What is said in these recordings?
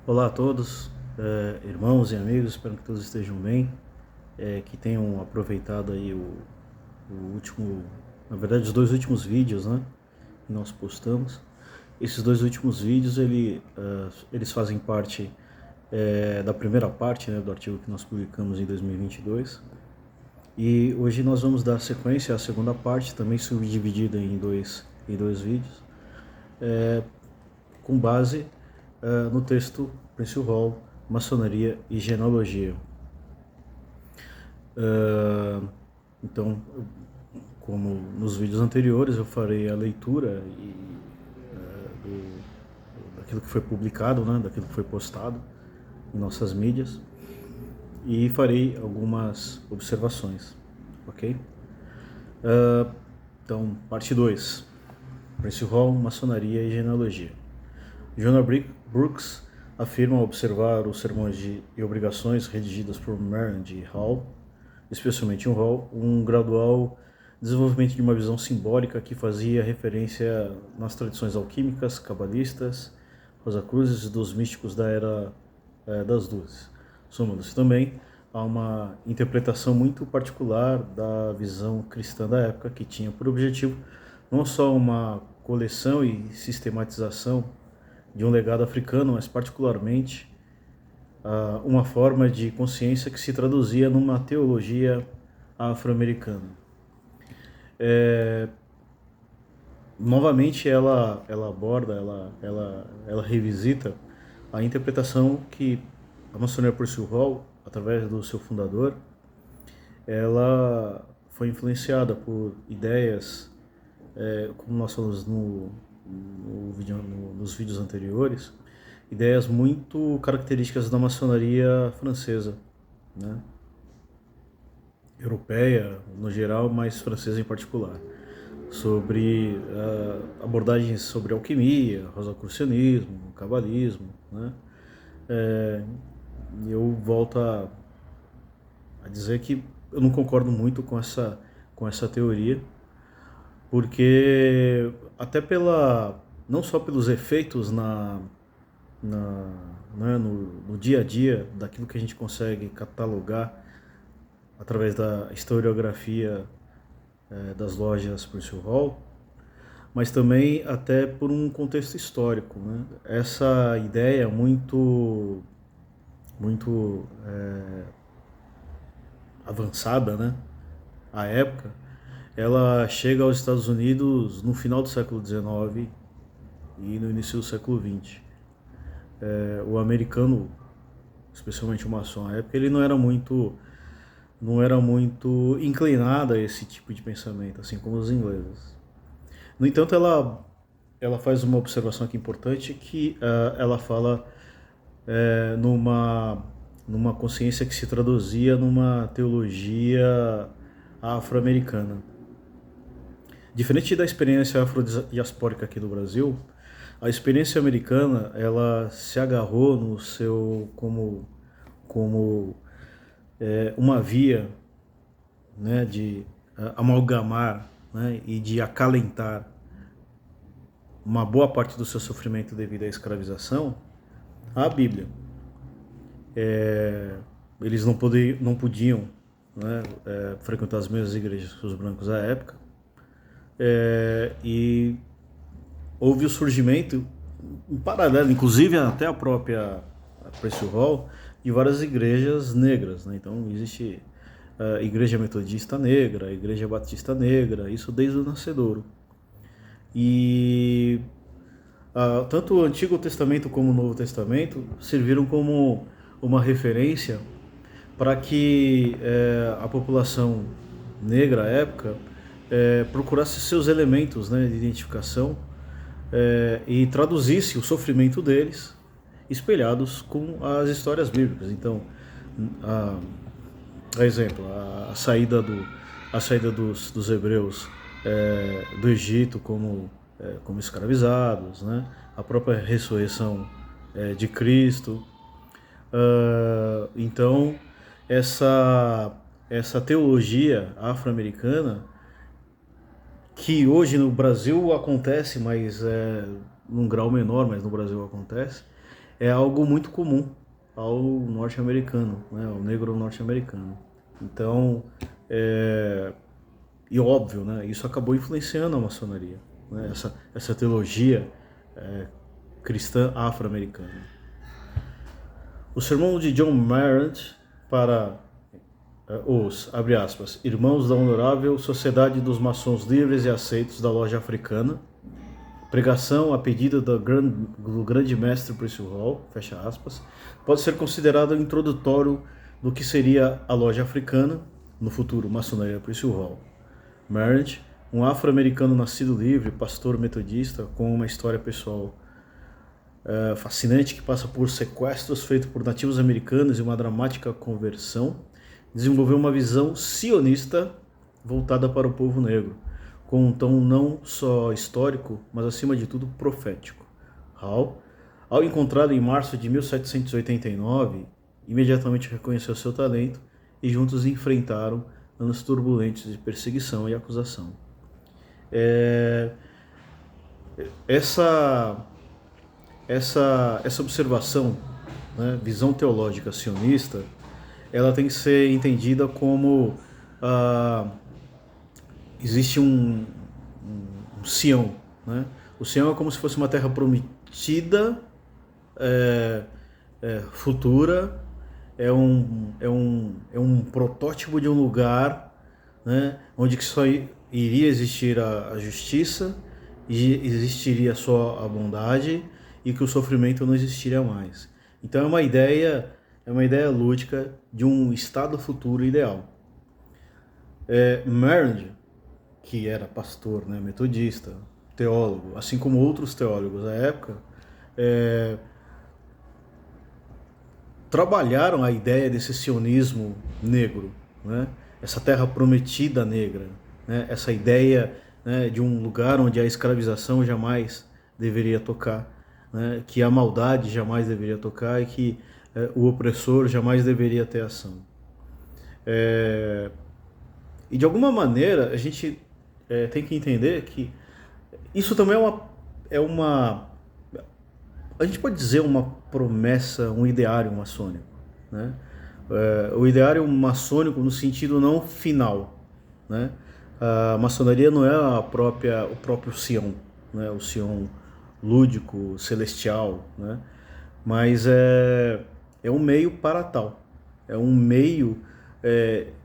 Olá a todos, irmãos e amigos, espero que todos estejam bem, que tenham aproveitado aí o último, na verdade os dois últimos vídeos, né, que nós postamos. Esses dois últimos vídeos, eles fazem parte da primeira parte, né, do artigo que nós publicamos em 2022. E hoje nós vamos dar sequência à segunda parte, também subdividida em dois vídeos, com base no texto Prince Hall, Maçonaria e Genealogia. Então, como nos vídeos anteriores, eu farei a leitura daquilo que foi publicado, né, daquilo que foi postado em nossas mídias, e farei algumas observações, ok? Então, parte 2, Prince Hall, Maçonaria e Genealogia. Jonah Brooks afirma observar os sermões e obrigações redigidos por Maynard e Hall, especialmente em Hall, um gradual desenvolvimento de uma visão simbólica que fazia referência nas tradições alquímicas, cabalistas, rosacruzes dos místicos da Era das Luzes. Somando-se também a uma interpretação muito particular da visão cristã da época, que tinha por objetivo não só uma coleção e sistematização de um legado africano, mas particularmente uma forma de consciência que se traduzia numa teologia afro-americana. Novamente ela aborda, ela revisita a interpretação que a maçonaria Percy Hall, através do seu fundador, ela foi influenciada por ideias, como nós falamos nos vídeos anteriores, ideias muito características da maçonaria francesa, né? Europeia no geral, mas francesa em particular, sobre abordagens sobre alquimia, rosacrucianismo, cabalismo, né? Eu volto a dizer que eu não concordo muito com essa teoria, porque até não só pelos efeitos né, no dia a dia daquilo que a gente consegue catalogar através da historiografia das lojas Percy Hall, mas também até por um contexto histórico, né? Essa ideia muito avançada, né, à época, ela chega aos Estados Unidos no final do século XIX e no início do século XX. O americano, especialmente o maçom à época, ele não era muito inclinado a esse tipo de pensamento, assim como os ingleses. No entanto, ela faz uma observação aqui importante, que ela fala numa consciência que se traduzia numa teologia afro-americana. Diferente da experiência afrodiaspórica aqui do Brasil, a experiência americana, ela se agarrou no seu como uma via, né, de amalgamar, né, e de acalentar uma boa parte do seu sofrimento devido à escravização à Bíblia. Eles não podiam, né, frequentar as mesmas igrejas que os brancos à época, e houve o surgimento em paralelo, inclusive até a própria Percy Hall, de várias igrejas negras, né? Então existe a Igreja Metodista Negra, a Igreja Batista Negra, isso desde o nascedouro. E tanto o Antigo Testamento como o Novo Testamento serviram como uma referência para que a população negra à época procurasse seus elementos, né, de identificação, e traduzisse o sofrimento deles espelhados com as histórias bíblicas. Então, a exemplo, a saída dos hebreus do Egito como escravizados, né? A própria ressurreição de Cristo. Então, essa teologia afro-americana, que hoje no Brasil acontece, mas num grau menor, mas no Brasil acontece, é algo muito comum ao norte-americano, né, ao negro norte-americano. Então, e óbvio, né, isso acabou influenciando a maçonaria, né, essa teologia cristã afro-americana. O sermão de John Marrant para os, abre aspas, irmãos da honorável Sociedade dos Maçons Livres e Aceitos da Loja Africana, pregação a pedido do grande mestre Percy Hall, fecha aspas, pode ser considerado introdutório do que seria a Loja Africana, no futuro Maçonaria Percy Hall. Marrant, um afro-americano nascido livre, pastor metodista, com uma história pessoal fascinante que passa por sequestros feitos por nativos americanos e uma dramática conversão, desenvolveu uma visão sionista voltada para o povo negro, com um tom não só histórico, mas acima de tudo profético. Hall, ao encontrá-lo em março de 1789, imediatamente reconheceu seu talento e juntos enfrentaram anos turbulentos de perseguição e acusação. Essa observação, né, visão teológica sionista, ela tem que ser entendida como existe um Sião, né? O Sião é como se fosse uma terra prometida, futura, é um protótipo de um lugar, né, onde que só iria existir a justiça e existiria só a bondade e que o sofrimento não existiria mais. Então é uma ideia lúdica de um estado futuro ideal. Marrant, que era pastor, né, metodista, teólogo, assim como outros teólogos da época, trabalharam a ideia desse sionismo negro, né, essa terra prometida negra, né, essa ideia, né, de um lugar onde a escravização jamais deveria tocar, né, que a maldade jamais deveria tocar e que o opressor jamais deveria ter ação. E de alguma maneira a gente tem que entender que isso também a gente pode dizer uma promessa, um ideário maçônico, né? O ideário maçônico no sentido não final, né? A maçonaria não é o próprio Sião, né? O Sião lúdico, celestial, né? Mas é um meio para tal, é um meio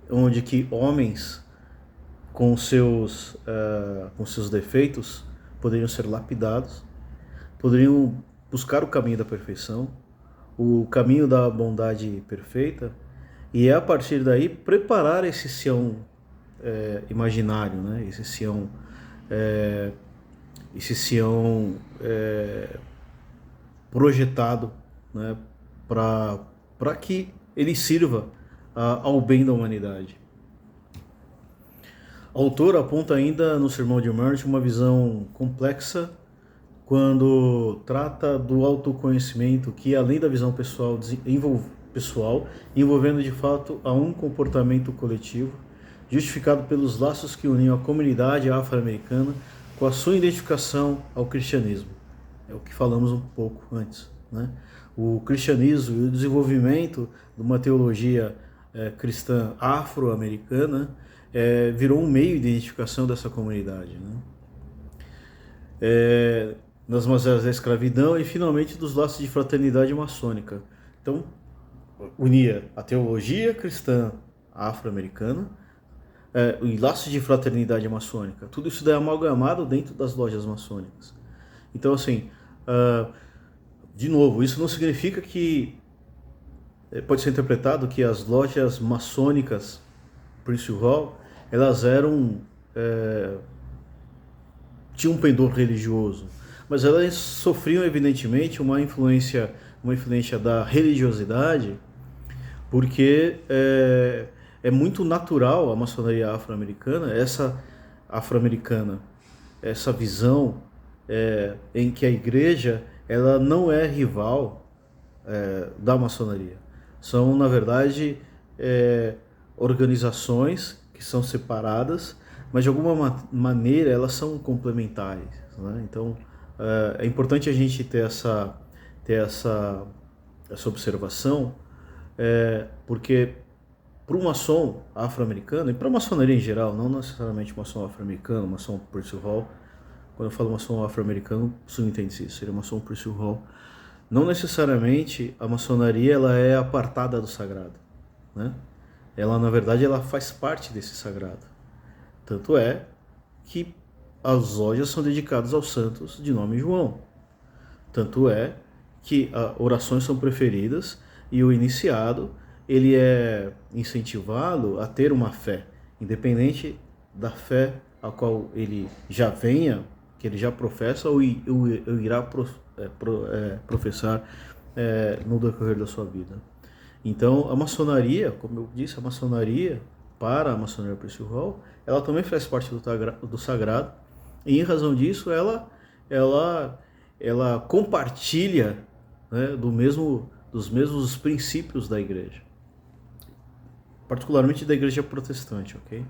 onde que homens com seus defeitos poderiam ser lapidados, poderiam buscar o caminho da perfeição, o caminho da bondade perfeita, e a partir daí preparar esse Sião imaginário, né? Esse Sião projetado, né? Para que ele sirva ao bem da humanidade. O autor aponta ainda no sermão de Marrant uma visão complexa quando trata do autoconhecimento, que além da visão pessoal, envolvendo de fato a um comportamento coletivo, justificado pelos laços que uniam a comunidade afro-americana com a sua identificação ao cristianismo. É o que falamos um pouco antes, né? O cristianismo e o desenvolvimento de uma teologia cristã afro-americana virou um meio de identificação dessa comunidade, né? Nas mazelas da escravidão e finalmente dos laços de fraternidade maçônica. Então, unia a teologia cristã afro-americana e laços de fraternidade maçônica. Tudo isso é amalgamado dentro das lojas maçônicas. Então, assim, de novo, isso não significa que pode ser interpretado que as lojas maçônicas Percy Hall, elas tinham um pendor religioso, mas elas sofriam evidentemente uma influência da religiosidade, porque é muito natural a maçonaria afro-americana, essa visão em que a igreja ela não é rival da maçonaria. São, na verdade, organizações que são separadas, mas de alguma maneira elas são complementares, né? Então é importante a gente ter ter essa observação, porque para o maçom afro-americano, e para a maçonaria em geral, não necessariamente maçom afro-americano, maçom Percy Hall, quando eu falo maçom afro-americano, subentende-se isso, seria maçom Percy Hall, não necessariamente a maçonaria ela é apartada do sagrado, né? Ela, na verdade, ela faz parte desse sagrado. Tanto é que as lojas são dedicadas aos santos de nome João. Tanto é que orações são preferidas e o iniciado ele é incentivado a ter uma fé, independente da fé a qual ele já venha, que ele já professa ou irá professar no decorrer da sua vida. Então, a maçonaria, como eu disse, a maçonaria, para a maçonaria Percy Hall, ela também faz parte do sagrado, e em razão disso, ela compartilha, né, dos mesmos princípios da igreja, particularmente da igreja protestante, ok?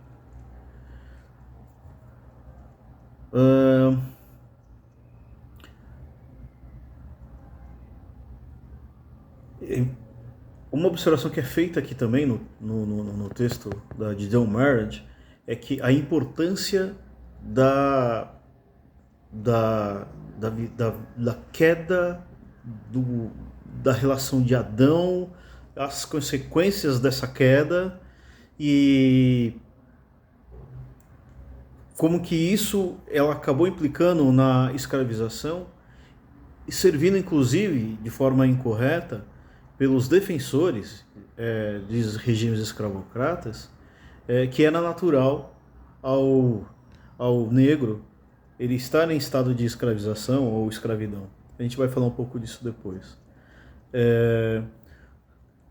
Uma observação que é feita aqui também no texto de John Marriage é que a importância da queda da relação de Adão, as consequências dessa queda e como que isso ela acabou implicando na escravização e servindo inclusive de forma incorreta pelos defensores de regimes escravocratas, que era natural ao negro ele estar em estado de escravização ou escravidão. A gente vai falar um pouco disso depois.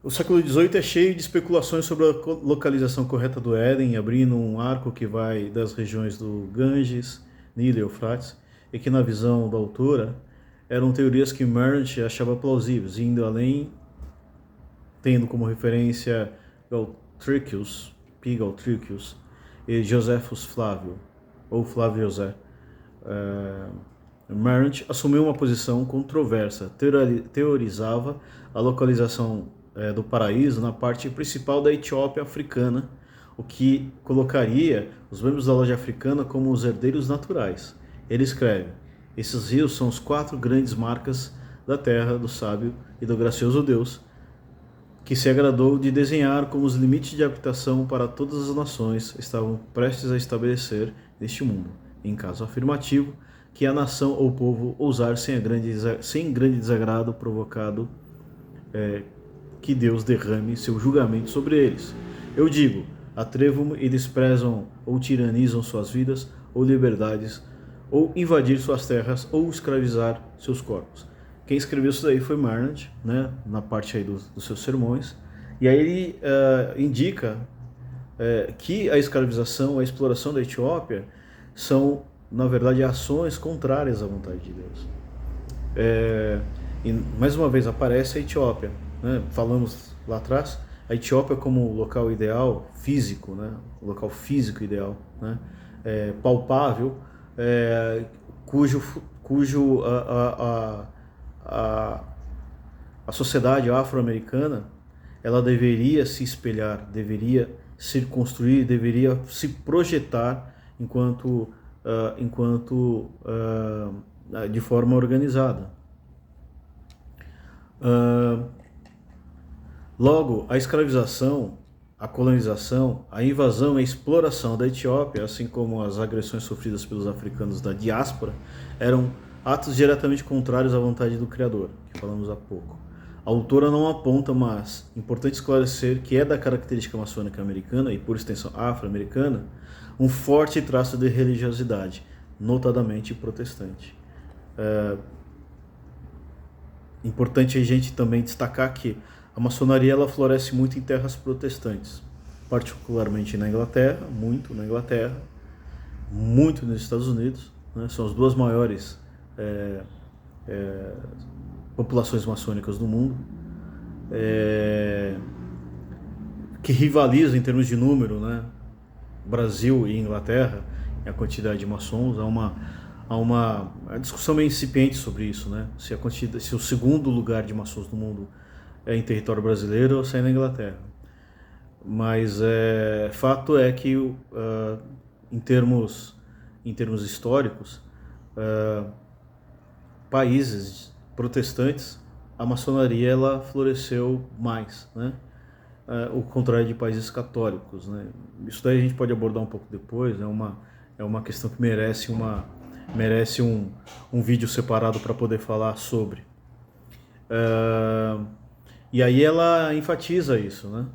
O século XVIII é cheio de especulações sobre a localização correta do Éden, abrindo um arco que vai das regiões do Ganges, Nilo e Eufrates, e que na visão da autora eram teorias que Marriage achava plausíveis, indo além, tendo como referência Galtricius, P. Galtricius e Josephus Flávio, ou Flávio José. Marriage assumiu uma posição controversa, teorizava a localização do paraíso na parte principal da Etiópia africana, o que colocaria os membros da loja africana como os herdeiros naturais. Ele escreve: esses rios são as 4 grandes marcas da terra do sábio e do gracioso Deus, que se agradou de desenhar como os limites de habitação para todas as nações estavam prestes a estabelecer neste mundo, em caso afirmativo, que a nação ou povo ousar sem grande desagrado provocado, que Deus derrame seu julgamento sobre eles. Eu digo, atrevo-me e desprezam ou tiranizam suas vidas ou liberdades, ou invadir suas terras, ou escravizar seus corpos. Quem escreveu isso daí foi Marnard, né, na parte aí dos seus sermões, e aí ele indica que a escravização, a exploração da Etiópia são, na verdade, ações contrárias à vontade de Deus. E mais uma vez aparece a Etiópia, né? Falamos lá atrás, a Etiópia como local ideal, físico, né? O local físico ideal, né? Palpável, cujo a sociedade afro-americana ela deveria se espelhar, deveria se construir, deveria se projetar enquanto de forma organizada. Logo, a escravização, a colonização, a invasão e a exploração da Etiópia, assim como as agressões sofridas pelos africanos da diáspora, eram atos diretamente contrários à vontade do Criador, que falamos há pouco. A autora não aponta, mas é importante esclarecer que é da característica maçônica americana, e por extensão afro-americana, um forte traço de religiosidade, notadamente protestante. Importante a gente também destacar que a maçonaria ela floresce muito em terras protestantes, particularmente na Inglaterra, muito na Inglaterra, muito nos Estados Unidos, né? São as 2 maiores populações maçônicas do mundo, que rivalizam em termos de número, né? Brasil e Inglaterra, a quantidade de maçons. Há uma discussão meio incipiente sobre isso, né? Se o segundo lugar de maçons do mundo é em território brasileiro ou se é na Inglaterra. Mas fato é que em termos históricos, países protestantes, a maçonaria ela floresceu mais, né? O contrário de países católicos, né? Isso daí a gente pode abordar um pouco depois, é uma questão que merece um vídeo separado para poder falar sobre. E aí ela enfatiza isso, né?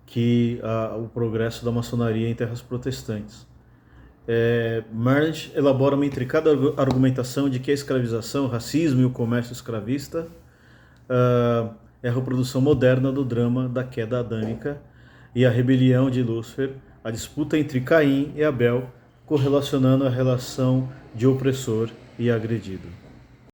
Que o progresso da maçonaria em terras protestantes. Marge elabora uma intricada argumentação de que a escravização, o racismo e o comércio escravista é a reprodução moderna do drama da queda adâmica e a rebelião de Lúcifer, a disputa entre Caim e Abel, correlacionando a relação de opressor e agredido.